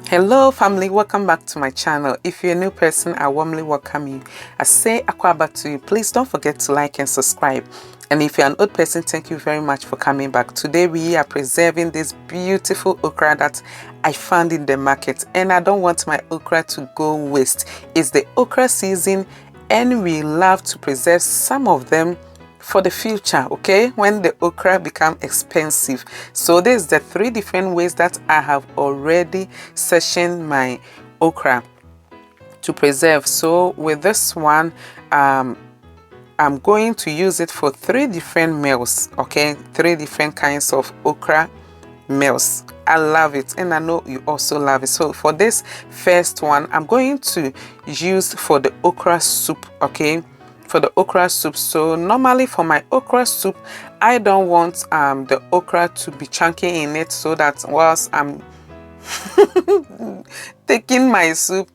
Hello family, welcome back to my channel. If you're a new person, I warmly welcome you. I say Akwaba to you. Please don't forget to like and subscribe. And if you're an old person, thank you very much for coming back. Today we are preserving this beautiful okra that I found in the market, and I don't want my okra to go waste. It's the okra season and we love to preserve some of them for the future, okay, when the okra become expensive. So there's the 3 different ways that I have already sectioned my okra to preserve. So with this one, I'm going to use it for 3 different meals, okay, 3 different kinds of okra meals. I love it, and I know you also love it. So for this first one, I'm going to use for the okra soup, okay, for the okra soup. So normally for my okra soup, I don't want the okra to be chunky in it, so that whilst I'm taking my soup,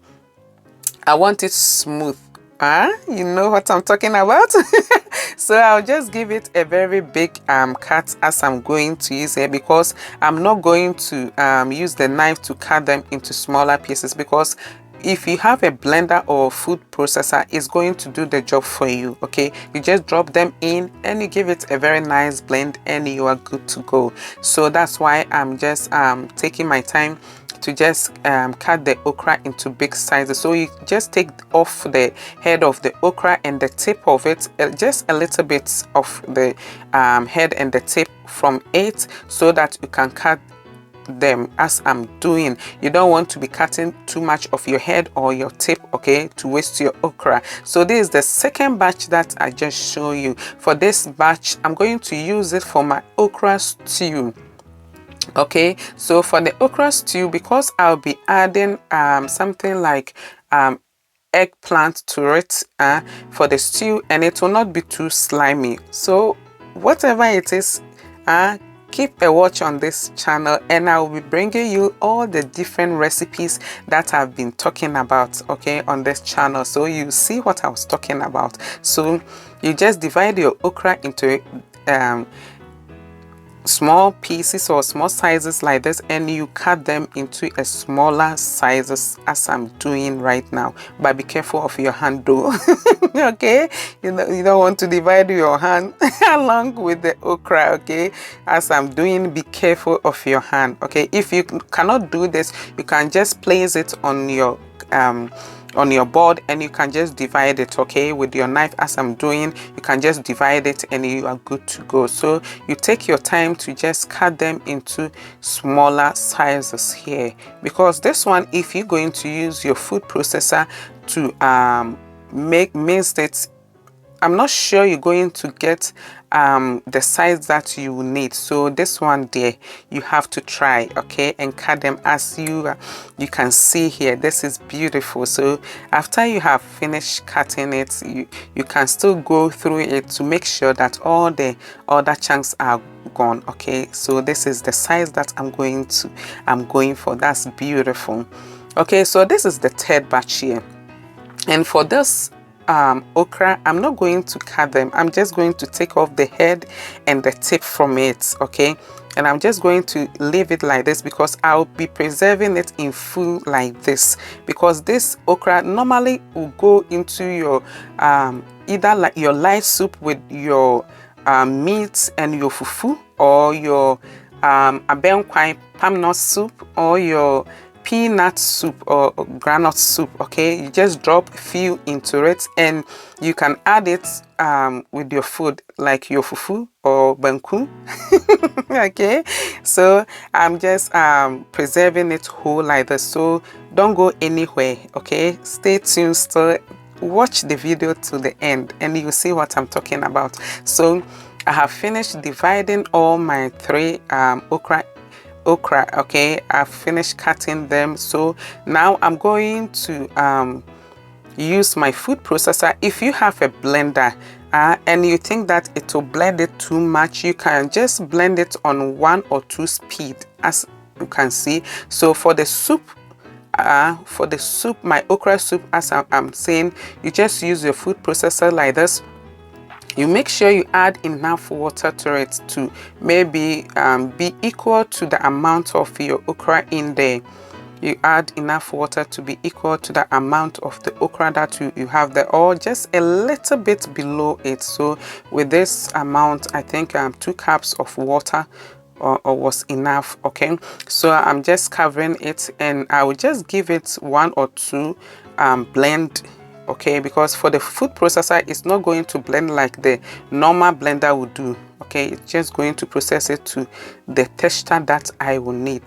I want it smooth. You know what I'm talking about. So I'll just give it a very big cut as I'm going to use it, because I'm not going to use the knife to cut them into smaller pieces, because if you have a blender or food processor, it's going to do the job for you, okay? You just drop them in and you give it a very nice blend and you are good to go. So that's why I'm just taking my time to just cut the okra into big sizes. So you just take off the head of the okra and the tip of it, just a little bit of the head and the tip from it, so that you can cut them as I'm doing. You don't want to be cutting too much of your head or your tip, okay, to waste your okra. So this is the second batch that I just show you. For this batch, I'm going to use it for my okra stew. Okay, so for the okra stew, because I'll be adding something like eggplant to it for the stew, and it will not be too slimy. So whatever it is, keep a watch on this channel, and I will be bringing you all the different recipes that I've been talking about, okay, on this channel, so you see what I was talking about. So you just divide your okra into small pieces or small sizes like this, and you cut them into a smaller sizes as I'm doing right now. But be careful of your hand though. Okay, you don't want to divide your hand along with the okra, okay, as I'm doing. Be careful of your hand, okay? If you cannot do this, you can just place it on your board and you can just divide it, okay, with your knife as I'm doing. You can just divide it and you are good to go. So you take your time to just cut them into smaller sizes here, because this one, if you're going to use your food processor to mince it, I'm not sure you're going to get the size that you need. So this one there, you have to try, okay, and cut them as you can see here. This is beautiful. So after you have finished cutting it, you can still go through it to make sure that all the other chunks are gone, okay? So this is the size that I'm going for. That's beautiful. Okay, so this is the 3rd batch here, and for this okra, I'm not going to cut them. I'm just going to take off the head and the tip from it, okay, and I'm just going to leave it like this, because I'll be preserving it in full like this, because this okra normally will go into your either like your light soup with your meat and your fufu, or your abenkwai palm nut soup, or your peanut soup or granite soup, okay? You just drop a few into it and you can add it with your food, like your fufu or banku. Okay, so I'm just preserving it whole like this. So don't go anywhere, okay? Stay tuned, still watch the video to the end and you'll see what I'm talking about. So I have finished dividing all my 3 okra, okay? I've finished cutting them. So now I'm going to use my food processor. If you have a blender and you think that it will blend it too much, you can just blend it on 1 or 2 speed, as you can see. So for the soup, my okra soup, as I'm saying, you just use your food processor like this. You make sure you add enough water to it to maybe be equal to the amount of your okra in there. you add enough water to be equal to the amount of the okra that you have there, or just a little bit below it. So with this amount, I think 2 cups of water or was enough. Okay, so I'm just covering it, and I will just give it 1 or 2 blend. Okay, because for the food processor, it's not going to blend like the normal blender would do. Okay, it's just going to process it to the texture that I will need.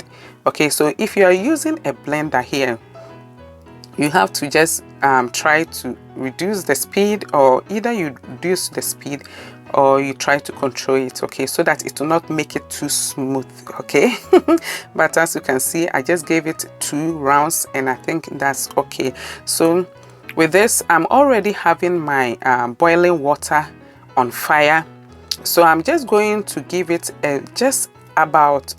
Okay, so if you are using a blender here, you have to just try to reduce the speed, or either you reduce the speed or you try to control it, okay, so that it will not make it too smooth. Okay. But as you can see, I just gave it 2 rounds, and I think that's okay. So with this, I'm already having my boiling water on fire, so I'm just going to give it just about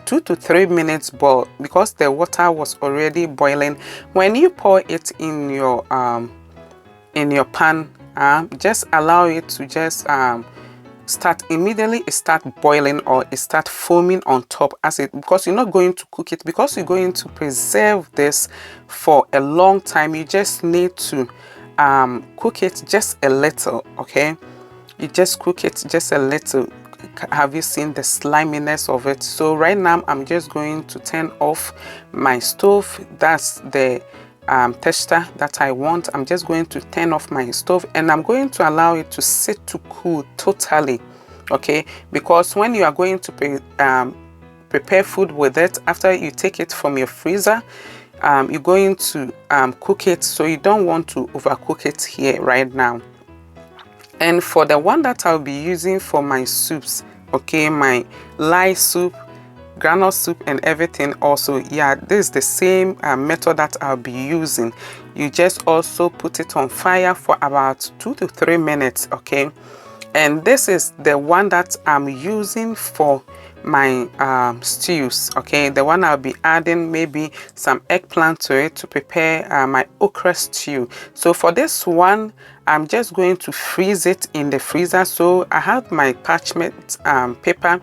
2 to 3 minutes boil, because the water was already boiling. When you pour it in your pan, just allow it to just start immediately. It start boiling, or it start foaming on top, as it, because you're not going to cook it, because you're going to preserve this for a long time. You just need to cook it just a little. Okay, you just cook it just a little. Have you seen the sliminess of it? So right now I'm just going to turn off my stove. That's the texture that I want. I'm just going to turn off my stove, and I'm going to allow it to sit to cool totally. Okay, because when you are going to prepare food with it, after you take it from your freezer, you're going to cook it, so you don't want to overcook it here right now. And for the one that I'll be using for my soups, okay, my lye soup, granule soup, and everything also, yeah, this is the same method that I'll be using. You just also put it on fire for about 2 to 3 minutes. Okay, and this is the one that I'm using for my stews. Okay, the one I'll be adding maybe some eggplant to it to prepare my okra stew. So for this one, I'm just going to freeze it in the freezer. So I have my parchment paper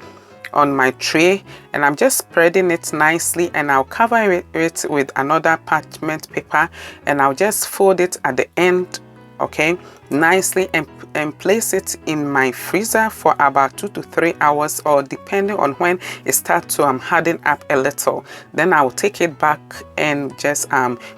on my tray, and I'm just spreading it nicely, and I'll cover it with another parchment paper, and I'll just fold it at the end, okay, nicely, and place it in my freezer for about 2 to 3 hours, or depending on when it starts to harden up a little. Then I will take it back and just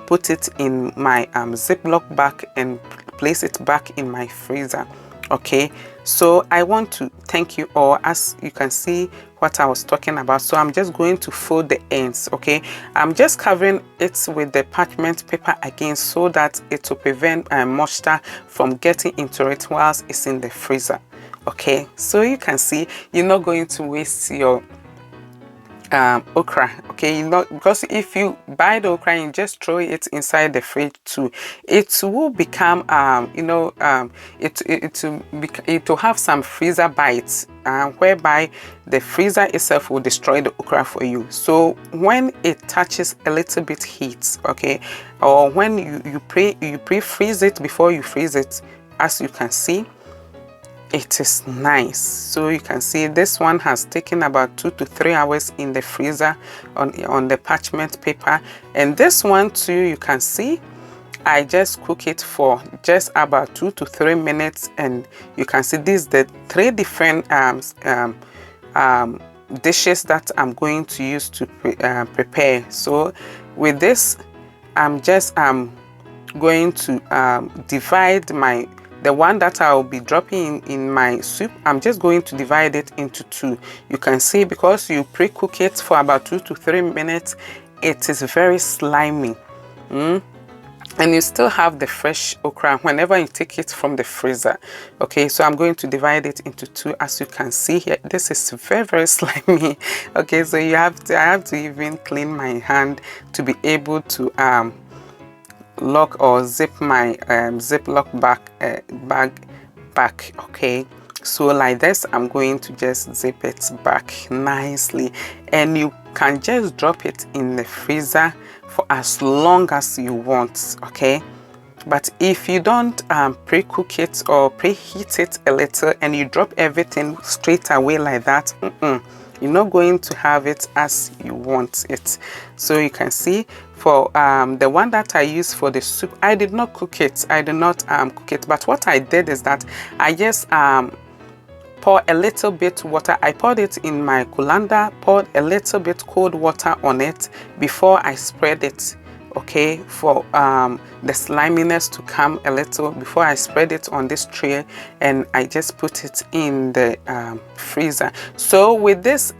put it in my Ziploc bag and place it back in my freezer. Okay, so I want to thank you all. As you can see what I was talking about, so I'm just going to fold the ends. Okay, I'm just covering it with the parchment paper again, so that it will prevent moisture from getting into it whilst it's in the freezer. Okay, so you can see you're not going to waste your okra. Okay, because if you buy the okra and just throw it inside the fridge too, it will become it will have some freezer bites, whereby the freezer itself will destroy the okra for you. So when it touches a little bit heat, okay, or when you pre-freeze it before you freeze it, as you can see, it is nice. So you can see this one has taken about 2 to 3 hours in the freezer on the parchment paper, and this one too, you can see I just cook it for just about 2 to 3 minutes, and you can see this the 3 different dishes that I'm going to use to prepare. So with this, I'm just going to divide the one that I'll be dropping in my soup. I'm just going to divide it into 2. You can see, because you pre-cook it for about 2 to 3 minutes, it is very slimy. And you still have the fresh okra whenever you take it from the freezer. Okay, so I'm going to divide it into 2. As you can see here, this is very, very slimy. Okay, so I have to even clean my hand to be able to lock or zip my Ziploc bag back. Okay, so like this, I'm going to just zip it back nicely, and you can just drop it in the freezer for as long as you want. Okay, but if you don't pre-cook it or preheat it a little, and you drop everything straight away like that, You're not going to have it as you want it. So you can see for the one that I used for the soup, I did not cook it. I did not cook it. But what I did is that I just pour a little bit water. I poured it in my colander, poured a little bit cold water on it before I spread it. Okay, for the sliminess to come a little before I spread it on this tray, and I just put it in the freezer. So with this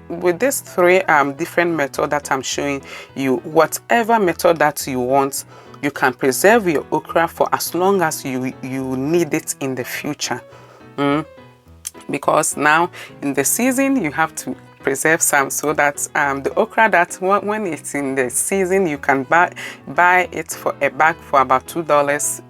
three different method that I'm showing you, whatever method that you want, you can preserve your okra for as long as you need it in the future. Because now in the season you have to preserve some, so that the okra that when it's in the season, you can buy it for a bag for about $2.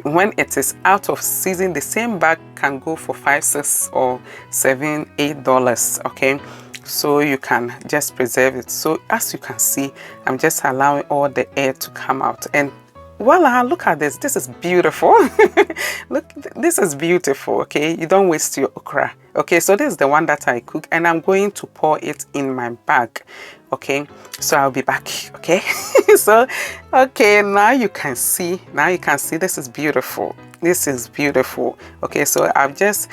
When it is out of season, the same bag can go for $5, $6, or $7, $8. Okay, so you can just preserve it. So as you can see, I'm just allowing all the air to come out, and voila, look at this. This is beautiful. Look, this is beautiful. Okay, you don't waste your okra. Okay, so this is the one that I cook, and I'm going to pour it in my bag. Okay, so I'll be back. Okay, so okay, now you can see this is beautiful. This is beautiful. Okay, so I've just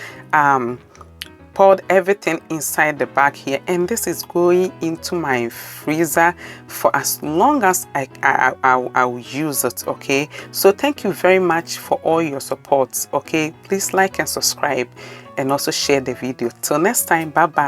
poured everything inside the bag here, and this is going into my freezer for as long as I will use it. Okay, so thank you very much for all your support. Okay, please like and subscribe, and also share the video. Till next time, bye bye.